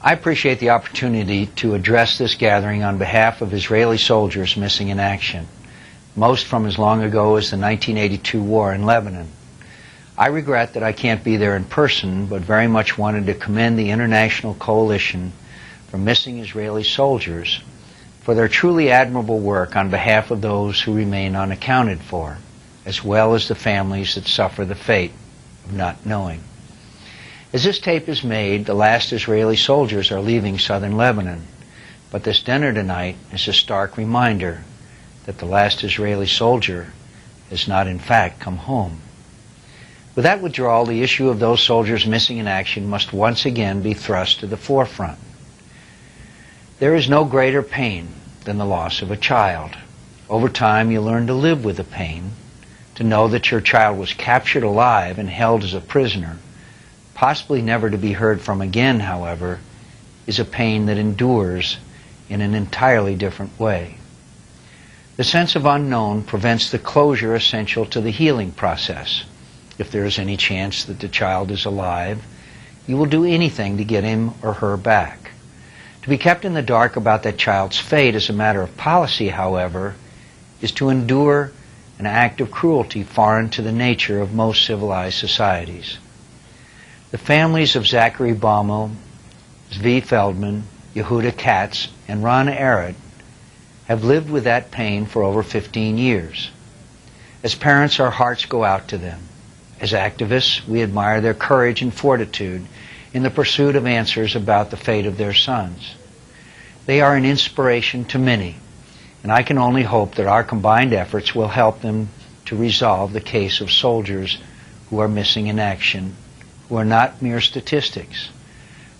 I appreciate the opportunity to address this gathering on behalf of Israeli soldiers missing in action, most from as long ago as the 1982 war in Lebanon. I regret that I can't be there in person, but very much wanted to commend the International Coalition for Missing Israeli Soldiers for their truly admirable work on behalf of those who remain unaccounted for, as well as the families that suffer the fate of not knowing. As this tape is made, the last Israeli soldiers are leaving southern Lebanon, but this dinner tonight is a stark reminder that the last Israeli soldier has not in fact come home. With that withdrawal, the issue of those soldiers missing in action must once again be thrust to the forefront. There is no greater pain than the loss of a child. Over time, you learn to live with the pain. To know that your child was captured alive and held as a prisoner, possibly never to be heard from again, however, is a pain that endures in an entirely different way. The sense of unknown prevents the closure essential to the healing process. If there is any chance that the child is alive, you will do anything to get him or her back. To be kept in the dark about that child's fate as a matter of policy, however, is to endure an act of cruelty foreign to the nature of most civilized societies. The families of Zachary Baumel, Zvi Feldman, Yehuda Katz, and Ron Arad have lived with that pain for over 15 years. As parents, our hearts go out to them. As activists, we admire their courage and fortitude in the pursuit of answers about the fate of their sons. They are an inspiration to many, and I can only hope that our combined efforts will help them to resolve the case of soldiers who are missing in action, who are not mere statistics,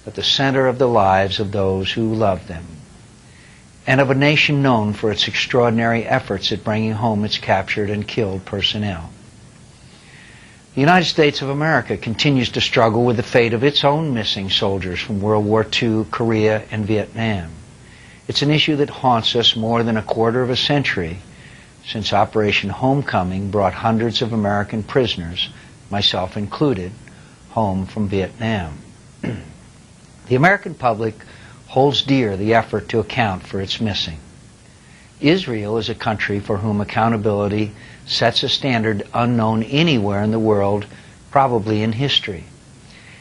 but the center of the lives of those who love them, and of a nation known for its extraordinary efforts at bringing home its captured and killed personnel. The United States of America continues to struggle with the fate of its own missing soldiers from World War II, Korea, and Vietnam. It's an issue that haunts us more than a quarter of a century, since Operation Homecoming brought hundreds of American prisoners, myself included, home from Vietnam. The American public holds dear the effort to account for its missing. Israel is a country for whom accountability sets a standard unknown anywhere in the world, probably in history.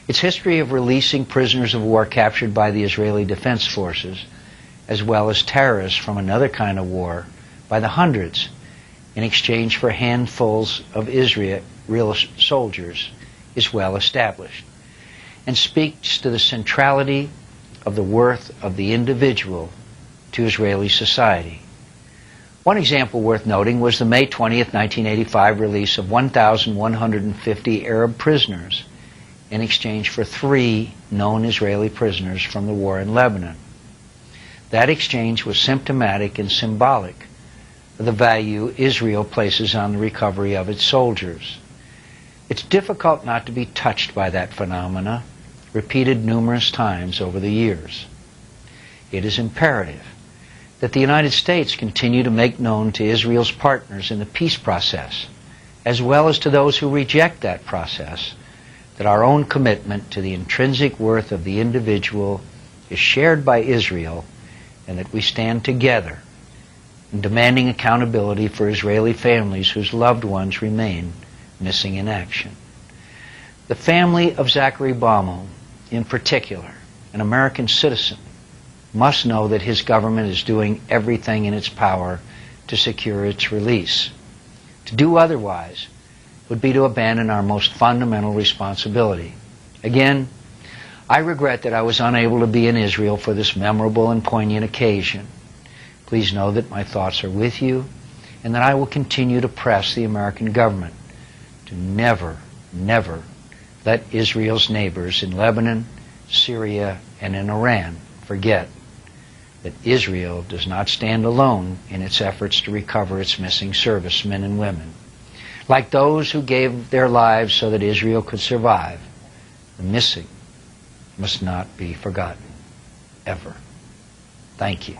Its history of releasing prisoners of war captured by the Israeli Defense Forces, as well as terrorists from another kind of war, by the hundreds, in exchange for handfuls of Israeli soldiers, is well established, and speaks to the centrality of the worth of the individual to Israeli society. One example worth noting was the May 20th, 1985 release of 1,150 Arab prisoners in exchange for 3 known Israeli prisoners from the war in Lebanon. That exchange was symptomatic and symbolic of the value Israel places on the recovery of its soldiers. It's difficult not to be touched by that phenomena, repeated numerous times over the years. It is imperative that the United States continue to make known to Israel's partners in the peace process, as well as to those who reject that process, that our own commitment to the intrinsic worth of the individual is shared by Israel, and that we stand together in demanding accountability for Israeli families whose loved ones remain missing in action. The family of Zachary Baumel, in particular, an American citizen, must know that his government is doing everything in its power to secure its release. To do otherwise would be to abandon our most fundamental responsibility. Again, I regret that I was unable to be in Israel for this memorable and poignant occasion. Please know that my thoughts are with you, and that I will continue to press the American government to never, never let Israel's neighbors in Lebanon, Syria, and in Iran forget that Israel does not stand alone in its efforts to recover its missing servicemen and women. Like those who gave their lives so that Israel could survive, the missing must not be forgotten, ever. Thank you.